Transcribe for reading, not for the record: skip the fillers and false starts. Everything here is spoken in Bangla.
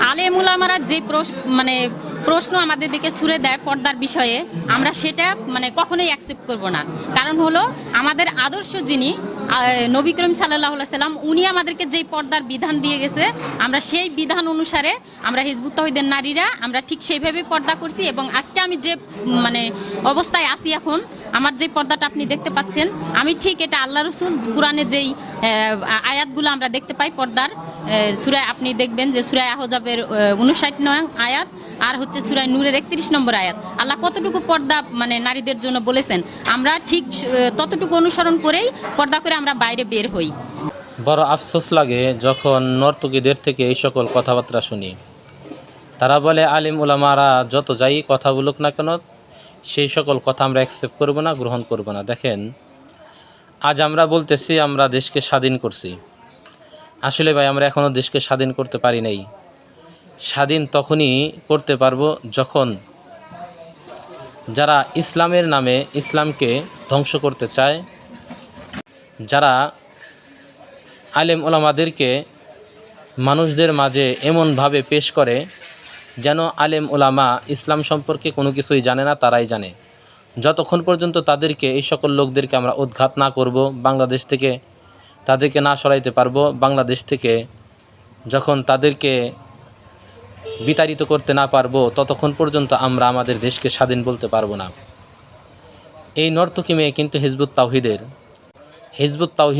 আলেম উলামারা যে মানে প্রশ্ন আমাদের দিকে ছুড়ে দেয় পর্দার বিষয়ে, আমরা সেটা মানে কখনোই অ্যাকসেপ্ট করব না। কারণ হলো আমাদের আদর্শ যিনি নবী করিম সাল্লাল্লাহু আলাইহি সাল্লাম, উনি আমাদেরকে যেই পর্দার বিধান দিয়ে গেছে, আমরা সেই বিধান অনুসারে আমরা হিজবুত তাওহীদের নারীরা আমরা ঠিক সেইভাবে পর্দা করছি। এবং আজকে আমি যে মানে অবস্থায় আছি এখন, আমার যে পর্দাটা আপনি দেখতে পাচ্ছেন, আমি ঠিক এটা আল্লাহ রসুল কোরআনে যেই আয়াতগুলো আমরা দেখতে পাই পর্দার সূরা, আপনি দেখবেন যে সূরা আহজাবের 59 নং আয়াত আর হচ্ছে সূরা নূরের 31 নম্বর আয়াত, আল্লাহ কতটুকু পর্দা মানে নারীদের জন্য বলেছেন, আমরা ঠিক ততটুকু অনুসরণ করেই পর্দা করে আমরা বাইরে বের হই। বড় আফসোস লাগে যখন নর্তকীদের থেকে এই সকল কথাবার্তা শুনি। তারা বলে আলিম উলামারা যত যাই কথা বলুক না কেন, সেই সকল কথা আমরা অ্যাকসেপ্ট করব না, গ্রহণ করব না। দেখেন, আজ আমরা বলতেছি আমরা দেশকে স্বাধীন করছি। আসলে ভাই, আমরা এখনও দেশকে স্বাধীন করতে পারি নাই। স্বাধীন তখনই করতে পারবো যখন যারা ইসলামের নামে ইসলামকে ধ্বংস করতে চায়, যারা আলেম ওলামাদেরকে মানুষদের মাঝে এমনভাবে পেশ করে যেন আলেম ওলামা ইসলাম সম্পর্কে কোনো কিছুই জানে না, তারাই জানে। যতক্ষণ পর্যন্ত তাদেরকে, এই সকল লোকদেরকে আমরা উৎখাত না করব, বাংলাদেশ থেকে তাদেরকে না সরাইতে পারবো, বাংলাদেশ থেকে যখন তাদেরকে বিতাড়িত করতে না পারবো, ততক্ষণ পর্যন্ত আমরা আমাদের দেশকে স্বাধীন বলতে পারবো না। এই নর্তকী মেয়ে কিন্তু হিজবুত তাওহীদের। হিজবুত তাওহীদ